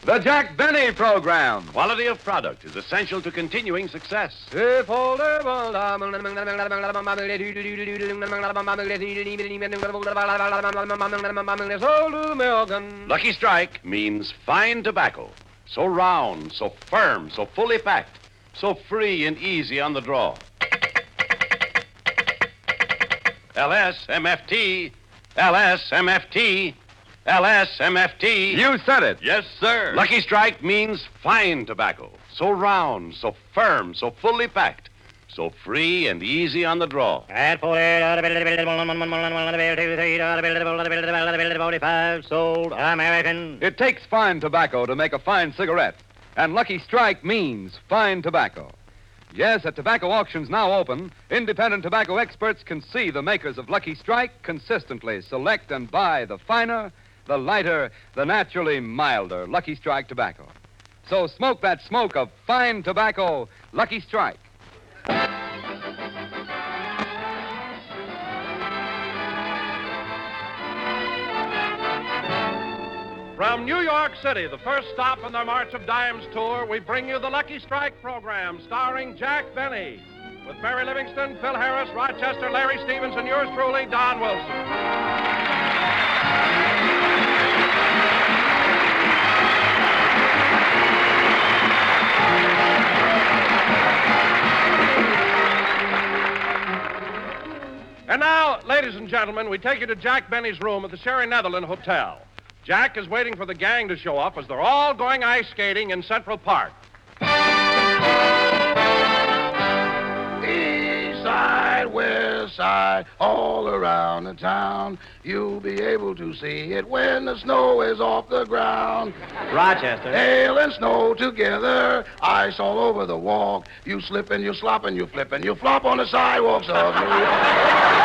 The Jack Benny Program. Quality of product is essential to continuing success. Lucky Strike means fine tobacco. So round, so firm, so fully packed, so free and easy on the draw. LSMFT, LSMFT, LSMFT. You said it. Yes, sir. Lucky Strike means fine tobacco. So round, so firm, so fully packed, so free and easy on the draw. Sold American. It takes fine tobacco to make a fine cigarette, and Lucky Strike means fine tobacco. Yes, at tobacco auctions now open, independent tobacco experts can see the makers of Lucky Strike consistently select and buy the finer, the lighter, the naturally milder Lucky Strike tobacco. So smoke that smoke of fine tobacco, Lucky Strike. From New York City, the first stop on their March of Dimes tour, we bring you the Lucky Strike program starring Jack Benny with Mary Livingston, Phil Harris, Rochester, Larry Stevens, and yours truly, Don Wilson. And now, ladies and gentlemen, we take you to Jack Benny's room at the Sherry Netherland Hotel. Jack is waiting for the gang to show up as they're all going ice skating in Central Park. East side, west side, all around the town. You'll be able to see it when the snow is off the ground. Rochester. Hail and snow together, ice all over the walk. You slip and you slop and you flip and you flop on the sidewalks of New York.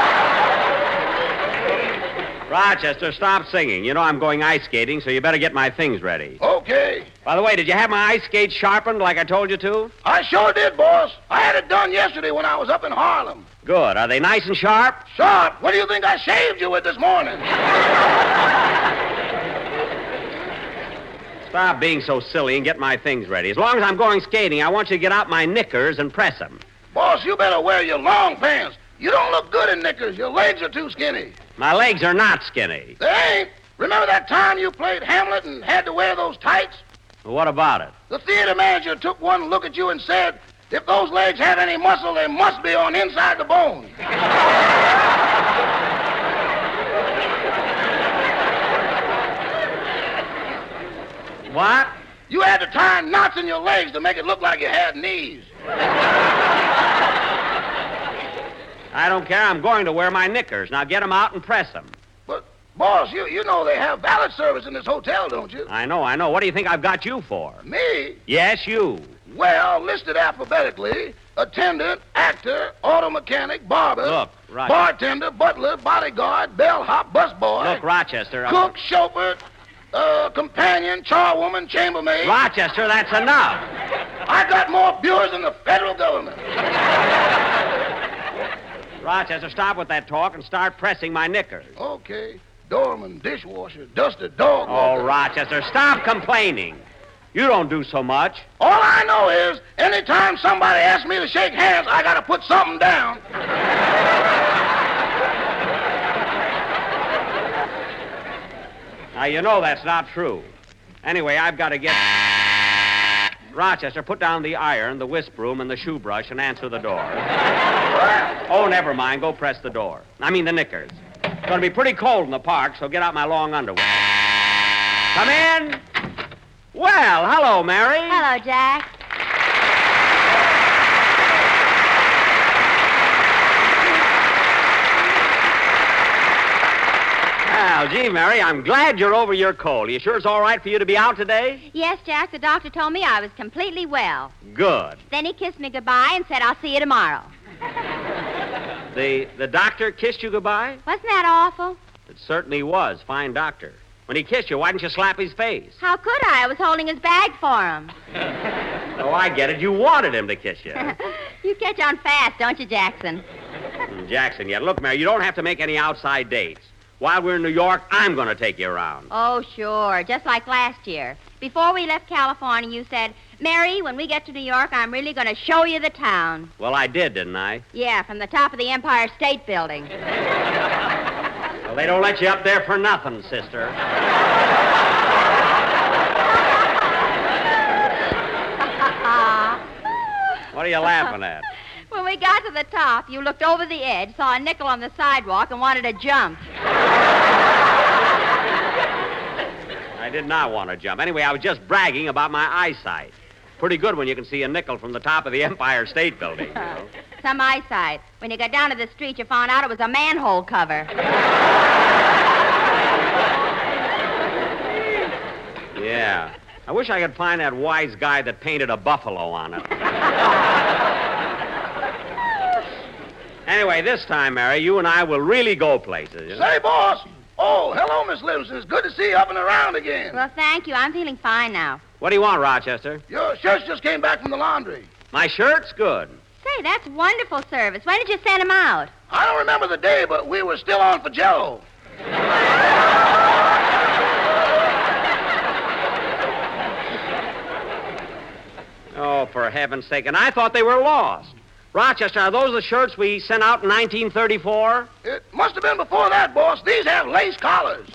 Rochester, stop singing. You know I'm going ice skating, so you better get my things ready. Okay. By the way, did you have my ice skates sharpened like I told you to? I sure did, boss. I had it done yesterday when I was up in Harlem. Good. Are they nice and sharp? Sharp? What do you think I shaved you with this morning? Stop being so silly and get my things ready. As long as I'm going skating, I want you to get out my knickers and press them. Boss, you better wear your long pants. You don't look good in knickers. Your legs are too skinny. My legs are not skinny. They ain't. Remember that time you played Hamlet and had to wear those tights? Well, what about it? The theater manager took one look at you and said, if those legs have any muscle, they must be on inside the bone. What? You had to tie knots in your legs to make it look like you had knees. I don't care. I'm going to wear my knickers. Now get them out and press them. But, boss, you know they have valet service in this hotel, don't you? I know. What do you think I've got you for? Me? Yes, you. Well, listed alphabetically, attendant, actor, auto mechanic, barber, Look, Rochester. bartender, butler, bodyguard, bellhop, busboy, Look, Rochester. cook, chauffeur, companion, charwoman, chambermaid. Rochester, that's enough. I got more viewers than the federal government. Rochester, stop with that talk and start pressing my knickers. Okay. Doorman, dishwasher, duster, dog Oh, walker. Rochester, stop complaining. You don't do so much. All I know is, anytime somebody asks me to shake hands, I gotta put something down. Now, you know that's not true. Anyway, I've got to get... Rochester, put down the iron, the whisk broom, and the shoe brush and answer the door. Oh, never mind. Go press the door. I mean the knickers. It's going to be pretty cold in the park, so get out my long underwear. Come in. Well, hello, Mary. Hello, Jack. Well, gee, Mary, I'm glad you're over your cold. You sure it's all right for you to be out today? Yes, Jack, the doctor told me I was completely well. Good. Then he kissed me goodbye and said, I'll see you tomorrow. The doctor kissed you goodbye? Wasn't that awful? It certainly was. Fine doctor. When he kissed you, why didn't you slap his face? How could I? I was holding his bag for him. Oh, I get it. You wanted him to kiss you. You catch on fast, don't you, Jackson? Jackson, yeah. Look, Mary, you don't have to make any outside dates. While we're in New York, I'm going to take you around. Oh, sure. Just like last year. Before we left California, you said, Mary, when we get to New York, I'm really going to show you the town. Well, I didn't I? Yeah, from the top of the Empire State Building. Well, they don't let you up there for nothing, sister. What are you laughing at? When we got to the top, you looked over the edge, saw a nickel on the sidewalk, and wanted to jump. I did not want to jump. Anyway, I was just bragging about my eyesight. Pretty good when you can see a nickel from the top of the Empire State Building. You know? Some eyesight. When you got down to the street, you found out it was a manhole cover. Yeah. I wish I could find that wise guy that painted a buffalo on it. Anyway, this time, Mary, you and I will really go places. You know? Say, boss. Oh, hello, Miss Livingston. It's good to see you up and around again. Well, thank you. I'm feeling fine now. What do you want, Rochester? Your shirts just came back from the laundry. My shirt's good. Say, that's wonderful service. When did you send them out? I don't remember the day, but we were still on for Jello. Oh, for heaven's sake. And I thought they were lost. Rochester, are those the shirts we sent out in 1934? It must have been before that, boss. These have lace collars.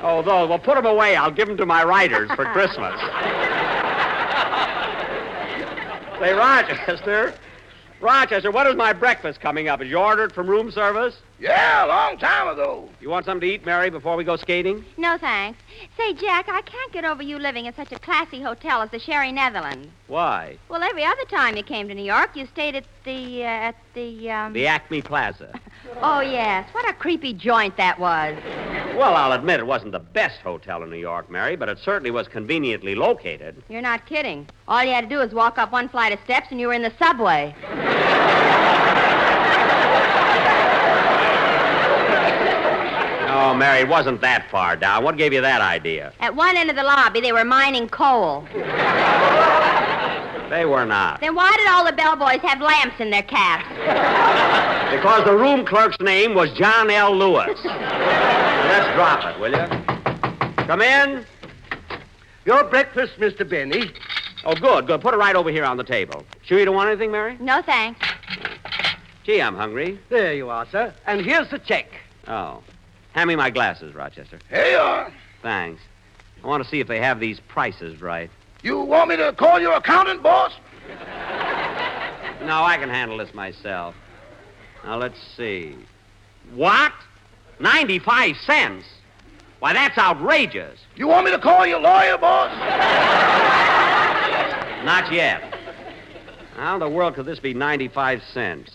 Oh, those. Well, put them away. I'll give them to my writers for Christmas. Say, Rochester, what is my breakfast coming up? Is you ordered from room service? Yeah, a long time ago. You want something to eat, Mary, before we go skating? No, thanks. Say, Jack, I can't get over you living in such a classy hotel as the Sherry Netherlands. Why? Well, every other time you came to New York, you stayed at the The Acme Plaza. Oh, yes. What a creepy joint that was. Well, I'll admit it wasn't the best hotel in New York, Mary, but it certainly was conveniently located. You're not kidding. All you had to do was walk up one flight of steps and you were in the subway. Oh, Mary, it wasn't that far down. What gave you that idea? At one end of the lobby, they were mining coal. They were not. Then why did all the bellboys have lamps in their caps? Because the room clerk's name was John L. Lewis. Let's drop it, will you? Come in. Your breakfast, Mr. Benny. Oh, good. Put it right over here on the table. Sure you don't want anything, Mary? No, thanks. Gee, I'm hungry. There you are, sir. And here's the check. Oh. Hand me my glasses, Rochester. Here you are. Thanks. I want to see if they have these prices right. You want me to call your accountant, boss? No, I can handle this myself. Now, let's see. What? 95 cents? Why, that's outrageous. You want me to call your lawyer, boss? Not yet. How in the world could this be 95 cents?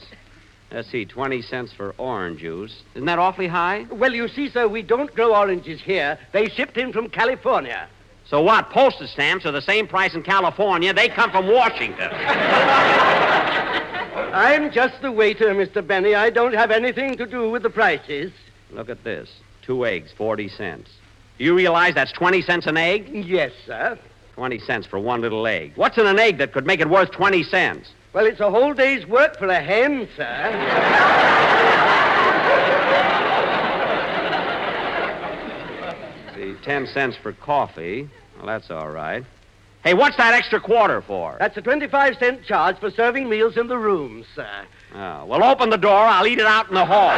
Let's see, 20 cents for orange juice. Isn't that awfully high? Well, you see, sir, we don't grow oranges here. They shipped in from California. So what? Postage stamps are the same price in California. They come from Washington. I'm just the waiter, Mr. Benny. I don't have anything to do with the prices. Look at this. 2 eggs, 40 cents. Do you realize that's 20 cents an egg? Yes, sir. 20 cents for one little egg. What's in an egg that could make it worth 20 cents? Well, it's a whole day's work for a hen, sir. See, 10 cents for coffee. Well, that's all right. Hey, what's that extra quarter for? That's a 25-cent charge for serving meals in the rooms, sir. Oh, well, open the door. I'll eat it out in the hall.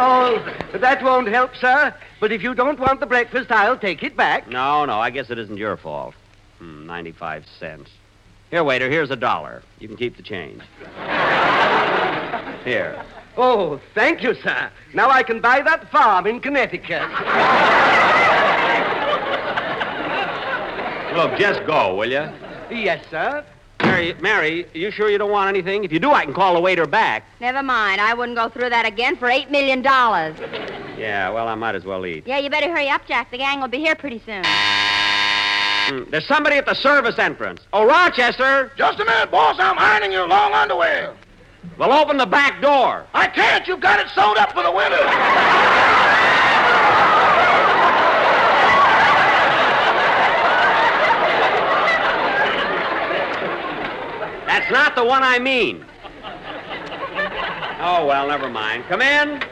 Oh, that won't help, sir. But if you don't want the breakfast, I'll take it back. No, I guess it isn't your fault. 95 cents. Here, waiter, here's $1. You can keep the change. Here. Oh, thank you, sir. Now I can buy that farm in Connecticut. Look, just go, will you? Yes, sir. Mary, you sure you don't want anything? If you do, I can call the waiter back. Never mind. I wouldn't go through that again for $8 million. Yeah, well, I might as well eat. Yeah, you better hurry up, Jack. The gang will be here pretty soon. There's somebody at the service entrance. Oh, Rochester! Just a minute, boss. I'm ironing your long underwear. Well, open the back door. I can't. You've got it sewed up for the winter. That's not the one I mean. Oh, well, never mind. Come in.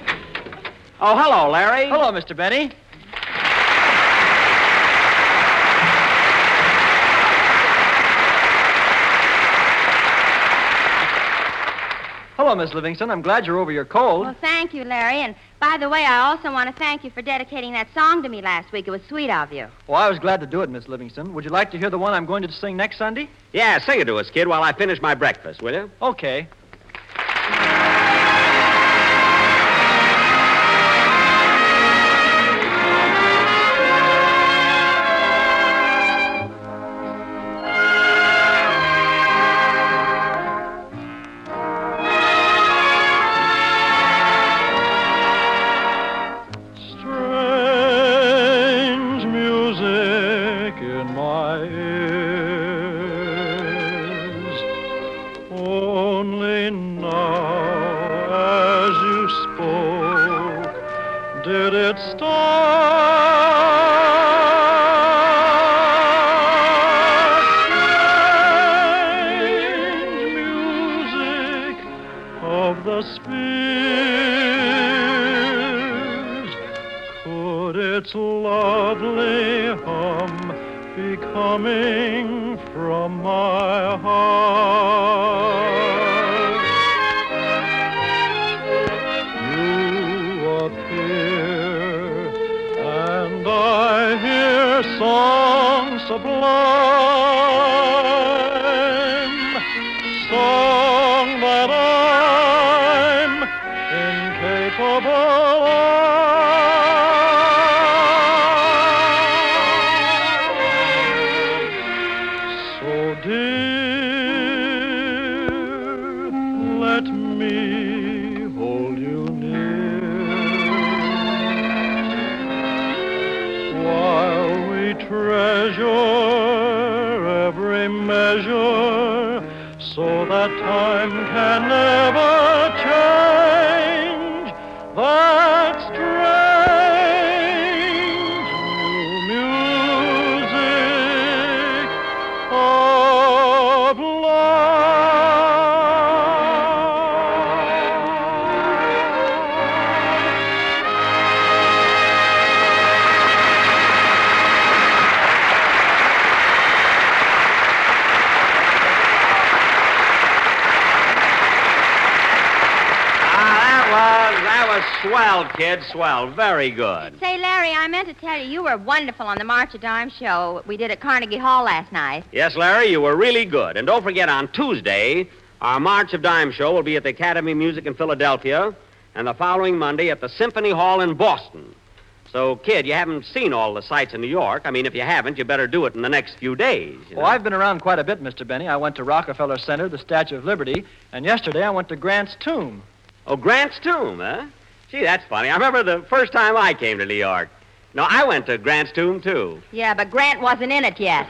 Oh, hello, Larry. Hello, Mr. Benny. Hello, Miss Livingston. I'm glad you're over your cold. Well, thank you, Larry. And by the way, I also want to thank you for dedicating that song to me last week. It was sweet of you. Well, I was glad to do it, Miss Livingston. Would you like to hear the one I'm going to sing next Sunday? Yeah, sing it to us, kid, while I finish my breakfast, will you? Okay. Its lovely hum be coming from my heart. You appear, and I hear song sublime, song that I'm incapable of. So that time can never change that strange new music of Swell, kid, swell. Very good. Say, Larry, I meant to tell you, you were wonderful on the March of Dimes show we did at Carnegie Hall last night. Yes, Larry, you were really good. And don't forget, on Tuesday, our March of Dimes show will be at the Academy of Music in Philadelphia, and the following Monday at the Symphony Hall in Boston. So, kid, you haven't seen all the sights in New York. I mean, if you haven't, you better do it in the next few days. Well, I've been around quite a bit, Mr. Benny. I went to Rockefeller Center, the Statue of Liberty, and yesterday I went to Grant's tomb. Oh, Grant's tomb, huh? Gee, that's funny. I remember the first time I came to New York. No, I went to Grant's tomb, too. Yeah, but Grant wasn't in it yet.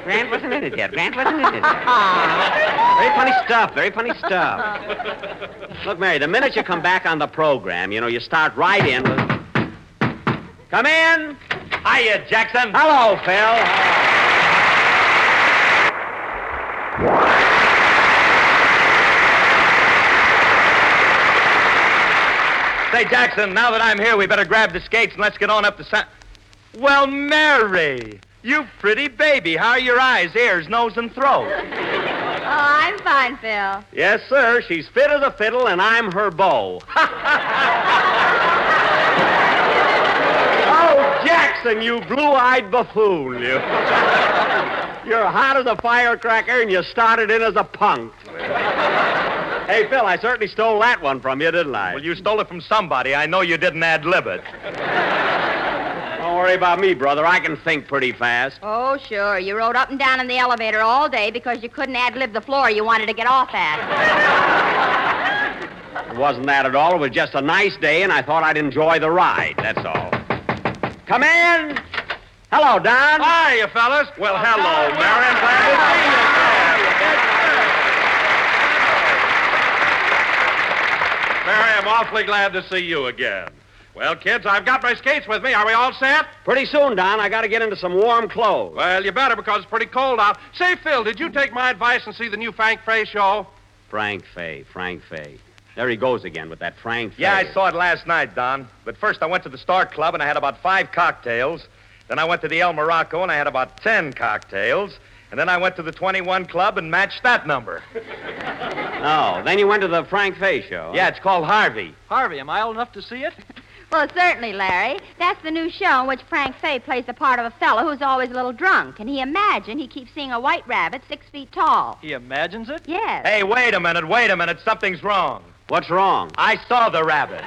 Grant wasn't in it yet. Grant wasn't in it yet. Very funny stuff. Very funny stuff. Look, Mary, the minute you come back on the program, you start right in with... Come in. Hiya, Jackson. Hello, Phil. Say, Jackson, now that I'm here, we better grab the skates and let's get on up the Well, Mary, you pretty baby. How are your eyes, ears, nose, and throat? Oh, I'm fine, Phil. Yes, sir. She's fit as a fiddle, and I'm her beau. Oh, Jackson, you blue-eyed buffoon, you. You're hot as a firecracker, and you started in as a punk. Hey, Phil, I certainly stole that one from you, didn't I? Well, you stole it from somebody. I know you didn't ad-lib it. Don't worry about me, brother. I can think pretty fast. Oh, sure. You rode up and down in the elevator all day because you couldn't ad-lib the floor you wanted to get off at. It wasn't that at all. It was just a nice day, and I thought I'd enjoy the ride. That's all. Come in. Hello, Don. Hiya, fellas. Well, hello, Mary. I'm glad to see you. Mary, I'm awfully glad to see you again. Well, kids, I've got my skates with me. Are we all set? Pretty soon, Don, I got to get into some warm clothes. Well, you better because it's pretty cold out. Say, Phil, did you take my advice and see the new Frank Fay show? Frank Fay. There he goes again with that Frank Fay. Yeah, I saw it last night, Don. But first I went to the Star Club and I had about 5 cocktails. Then I went to the El Morocco and I had about 10 cocktails. And then I went to the 21 Club and matched that number. Oh, then you went to the Frank Fay show. Yeah, it's called Harvey. Harvey, am I old enough to see it? Well, certainly, Larry. That's the new show in which Frank Fay plays the part of a fellow who's always a little drunk. And he keeps seeing a white rabbit 6 feet tall. He imagines it? Yes. Hey, wait a minute. Something's wrong. What's wrong? I saw the rabbit.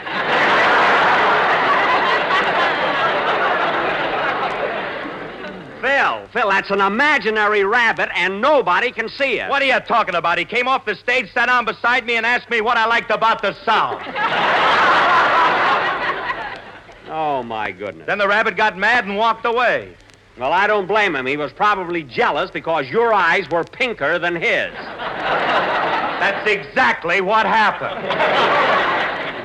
Phil, that's an imaginary rabbit, and nobody can see it. What are you talking about? He came off the stage, sat down beside me, and asked me what I liked about the South. Oh, my goodness. Then the rabbit got mad and walked away. Well, I don't blame him. He was probably jealous because your eyes were pinker than his. That's exactly what happened.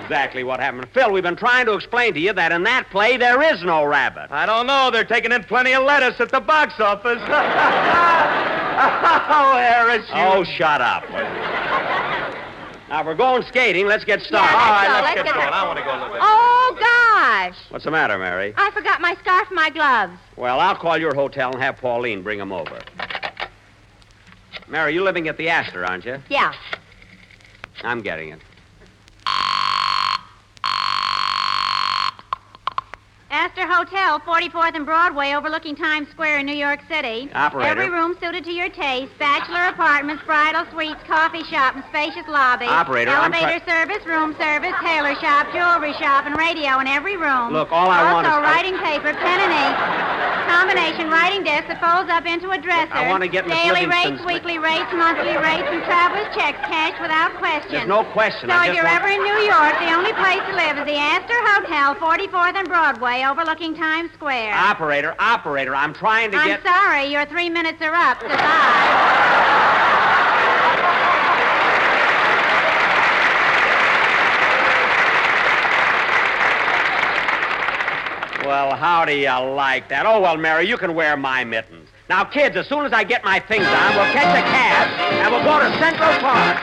Exactly what happened. Phil, we've been trying to explain to you that in that play there is no rabbit. I don't know. They're taking in plenty of lettuce at the box office. Oh, Harris, you... Oh, shut up. Now, we're going skating. Let's get started. Yeah, All right, let's let's go. get going. I want to go a little bit. Oh, gosh. What's the matter, Mary? I forgot my scarf and my gloves. Well, I'll call your hotel and have Pauline bring them over. Mary, you're living at the Astor, aren't you? Yeah. I'm getting it. Astor Hotel, 44th and Broadway, overlooking Times Square in New York City. Operator. Every room suited to your taste. Bachelor apartments, bridal suites, coffee shop, and spacious lobby. Operator, Elevator service, room service, tailor shop, jewelry shop, and radio in every room. Look, all I want is... Also, writing paper, pen and ink. Combination writing desk that folds up into a dresser. I want to get Miss Daily Livingston's... rates, weekly rates, monthly rates, and traveler's checks cashed without question. There's no question. So if you're ever in New York, the only place to live is the Astor Hotel, 44th and Broadway, overlooking Times Square. Operator, I'm trying to I'm sorry, your 3 minutes are up. Goodbye. Well, how do you like that? Oh, well, Mary, you can wear my mittens. Now, kids, as soon as I get my things on, we'll catch a cab, and we'll go to Central Park.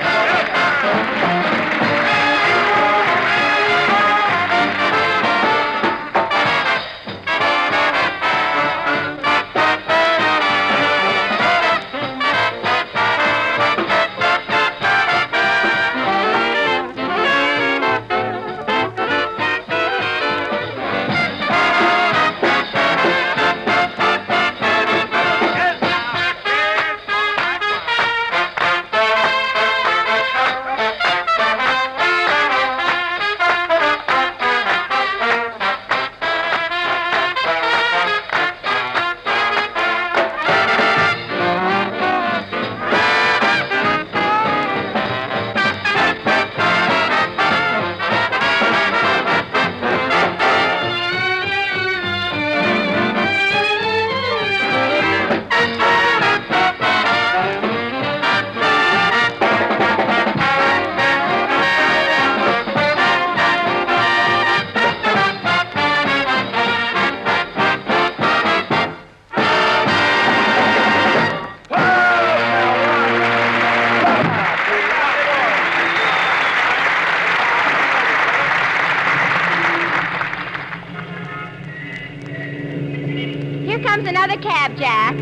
Another cab, Jack.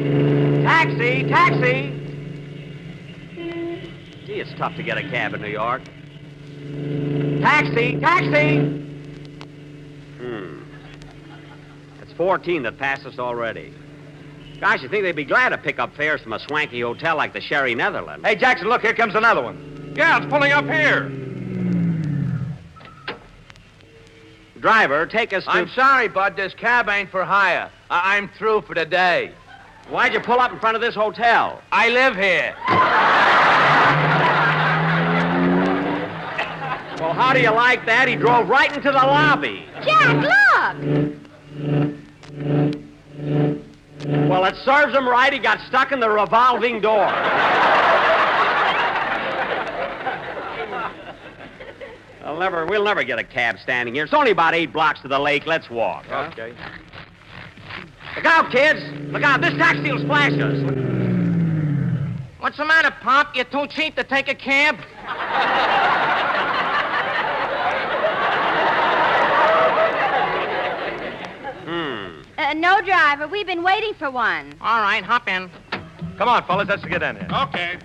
Taxi! Gee, it's tough to get a cab in New York. Taxi! It's 14 that passed us already. Gosh, you think they'd be glad to pick up fares from a swanky hotel like the Sherry Netherlands. Hey, Jackson, look, here comes another one. Yeah, it's pulling up here. Driver, take us to... I'm sorry, Bud. This cab ain't for hire. I'm through for the day. Why'd you pull up in front of this hotel? I live here. Well, how do you like that? He drove right into the lobby. Jack, look! Well, it serves him right. He got stuck in the revolving door. We'll never get a cab standing here. It's only about 8 blocks to the lake. Let's walk. Huh? Okay. Look out, kids. Look out. This taxi will splash us. What's the matter, Pop? You're too cheap to take a cab? No, driver. We've been waiting for one. All right, hop in. Come on, fellas, let's get in here. Okay.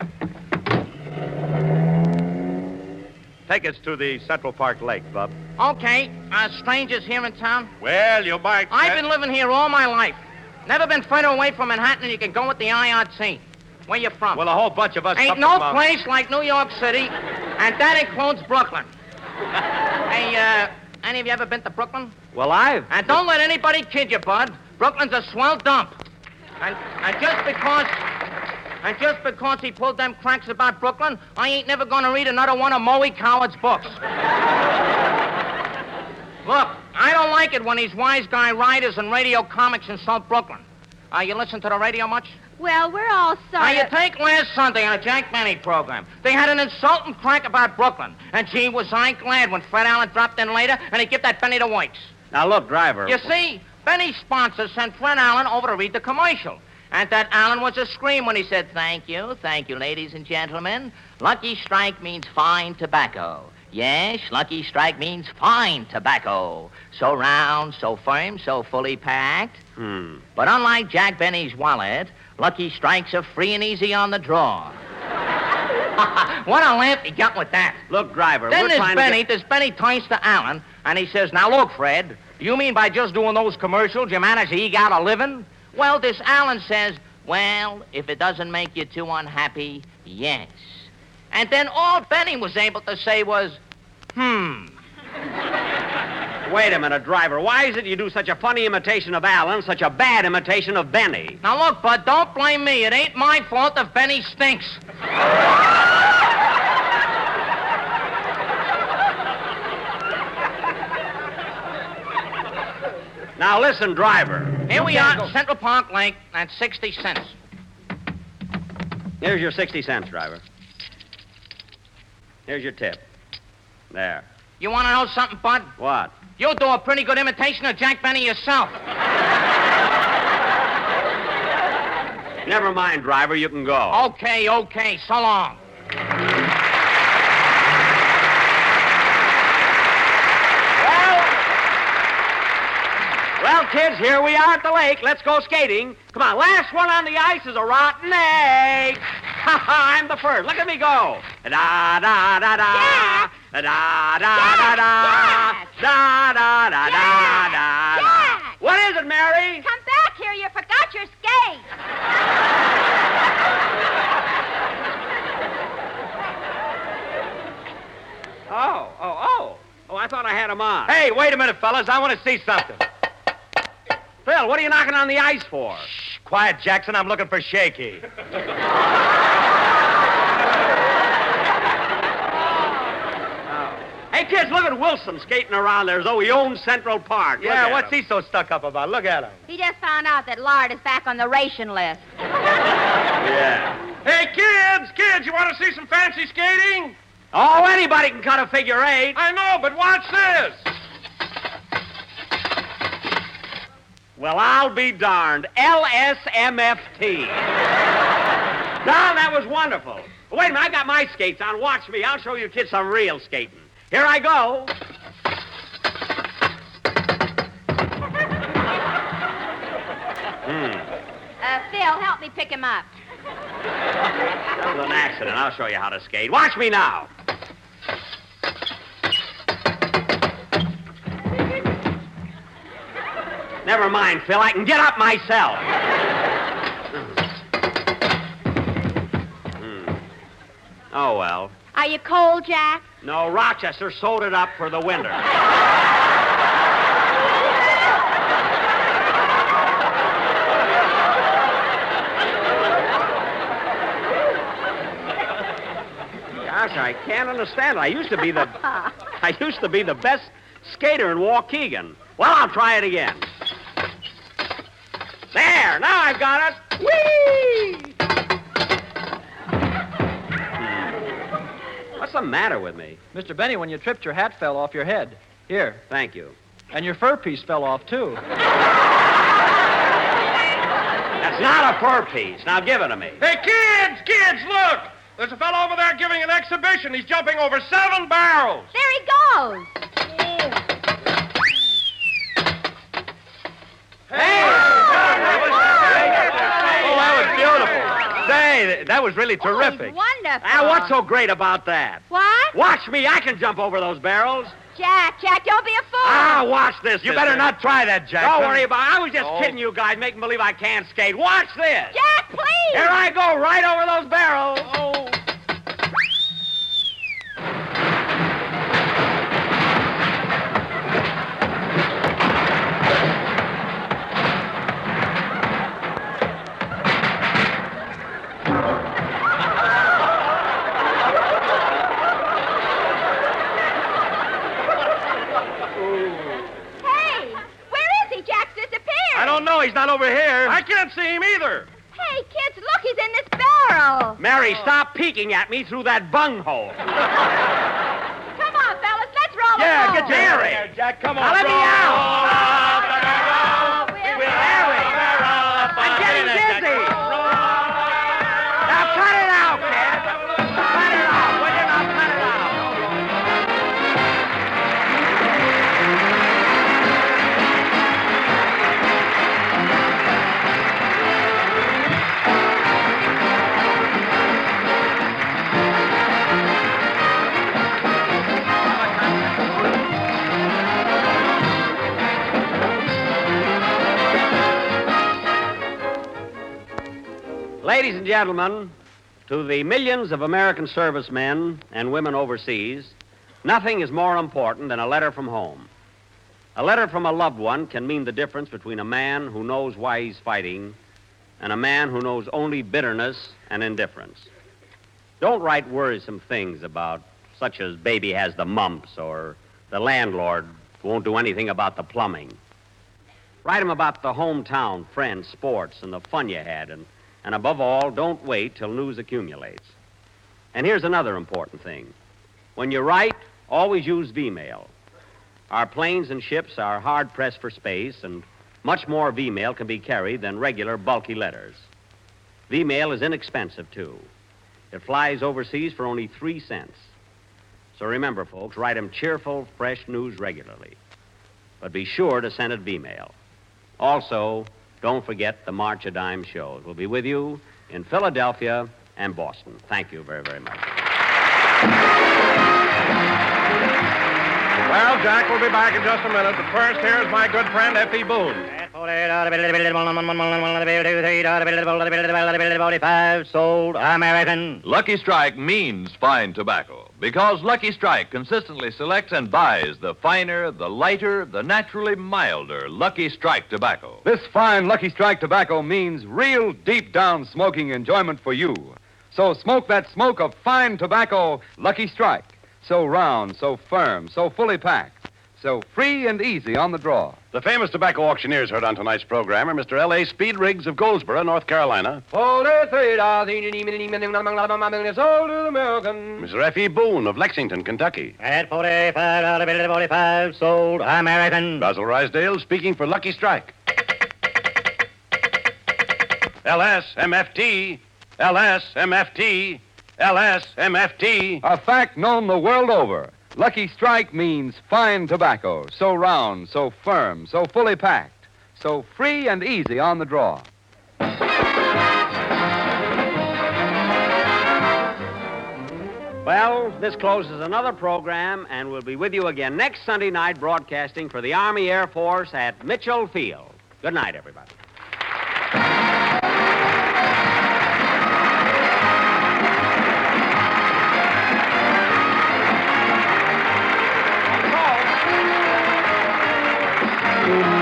Take us to the Central Park Lake, Bub. Okay. Strangers here in town? Well, you might. I've been living here all my life. Never been further away from Manhattan than you can go with the IRT. Where you from? Well, a whole bunch of us... Ain't come no from, place like New York City, and that includes Brooklyn. Hey, any of you ever been to Brooklyn? Well, I've... And don't let anybody kid you, bud. Brooklyn's a swell dump. And just because he pulled them cranks about Brooklyn, I ain't never gonna read another one of Moe Coward's books. Look, I don't like it when these wise guy writers and radio comics insult Brooklyn. You listen to the radio much? Well, we're all Now, sorry. you take last Sunday on a Jack Benny program. They had an insulting crank about Brooklyn. And gee, was I glad when Fred Allen dropped in later and he give that Benny the works. Now, look, driver. You see, Benny's sponsor sent Fred Allen over to read the commercial. And that Allen was a scream when he said, thank you, ladies and gentlemen. Lucky Strike means fine tobacco. Yes, Lucky Strike means fine tobacco. So round, so firm, so fully packed. But unlike Jack Benny's wallet, Lucky Strikes are free and easy on the draw. What a laugh he got with that. Look, driver, Then we're this trying Benny, to get... this Benny turns to Allen, and he says, now look, Fred, do you mean by just doing those commercials you manage to eke out a living? Well, this Allen says, well, if it doesn't make you too unhappy, yes. And then all Benny was able to say was, Wait a minute, driver. Why is it you do such a funny imitation of Allen, such a bad imitation of Benny? Now, look, bud, don't blame me. It ain't my fault if Benny stinks. Now, listen, driver. Here we are at Central Park Lake at 60 cents. Here's your 60 cents, driver. Here's your tip. There. You want to know something, bud? What? You do a pretty good imitation of Jack Benny yourself. Never mind, driver. You can go. Okay. So long. Well, kids, here we are at the lake. Let's go skating. Come on, last one on the ice is a rotten egg. I'm the first. Look at me go. Da-da-da-da-da. Jack! Da-da-da-da-da. Jack! Da-da-da-da-da. Jack! What is it, Mary? Come back here. You forgot your skate. Oh, I thought I had them on. Hey, wait a minute, fellas. I want to see something. Phil, what are you knocking on the ice for? Shh, quiet, Jackson. I'm looking for Shaky. Hey, kids, look at Wilson skating around there as though he owns Central Park. Look Yeah, at what's him. he so stuck up about? Look at him. He just found out that lard is back on the ration list. Yeah. Hey, kids, you want to see some fancy skating? Oh, anybody can cut a figure eight. I know, but watch this. Well, I'll be darned. LSMFT. Now, that was wonderful. Wait a minute, I got my skates on. Watch me. I'll show you kids some real skating. Here I go. Phil, help me pick him up. That was an accident. I'll show you how to skate. Watch me now. Never mind, Phil. I can get up myself. Oh, well. Are you cold, Jack? No, Rochester sewed it up for the winter. Gosh, I can't understand it. I used to be the best skater in Waukegan. Well, I'll try it again. There, now I've got it. Whee! What's the matter with me? Mr. Benny, when you tripped, your hat fell off your head. Here. Thank you. And your fur piece fell off, too. That's not a fur piece. Now give it to me. Hey, kids, look! There's a fellow over there giving an exhibition. He's jumping over 7 barrels. There he goes. That was really terrific. Oh, wonderful. Ah, what's so great about that? What? Watch me. I can jump over those barrels. Jack, don't be a fool. Ah, watch this. You better not try that, Jack. Don't worry about it. I was just kidding you guys, making believe I can't skate. Watch this. Jack, please. Here I go, right over those barrels. Oh. No, he's not over here. I can't see him either. Hey, kids, look, he's in this barrel. Mary, stop peeking at me through that bunghole. Come on, fellas, let's roll. Yeah, the get Mary. Jack, come on. Now let me out. We're Mary, I'm getting dizzy. Now cut it out, kid. Cut it out. Will you now cut it out? Ladies and gentlemen, to the millions of American servicemen and women overseas, nothing is more important than a letter from home. A letter from a loved one can mean the difference between a man who knows why he's fighting and a man who knows only bitterness and indifference. Don't write worrisome things about such as baby has the mumps or the landlord won't do anything about the plumbing. Write him about the hometown, friends, sports, and the fun you had, and above all, don't wait till news accumulates. And here's another important thing. When you write, always use VMail. Our planes and ships are hard-pressed for space, and much more VMail can be carried than regular bulky letters. VMail is inexpensive, too. It flies overseas for only 3 cents. So remember, folks, write 'em cheerful, fresh news regularly. But be sure to send it VMail. Also, don't forget the March of Dimes shows. We'll be with you in Philadelphia and Boston. Thank you very, very much. Well, Jack will be back in just a minute, but first, here's my good friend, F.E. Boone. Sold American. Lucky Strike means fine tobacco because Lucky Strike consistently selects and buys the finer, the lighter, the naturally milder Lucky Strike tobacco. This fine Lucky Strike tobacco means real deep-down smoking enjoyment for you. So smoke that smoke of fine tobacco, Lucky Strike. So round, so firm, so fully packed, so free and easy on the draw. The famous tobacco auctioneers heard on tonight's program are Mr. L.A. Speed Riggs of Goldsboro, North Carolina. Sold to American. Mr. F.E. Boone of Lexington, Kentucky. At 45, sold American. Basil Rysdale speaking for Lucky Strike. LSMFT, LSMFT, LSMFT. A fact known the world over. Lucky Strike means fine tobacco, so round, so firm, so fully packed, so free and easy on the draw. Well, this closes another program, and we'll be with you again next Sunday night broadcasting for the Army Air Force at Mitchell Field. Good night, everybody. Thank you.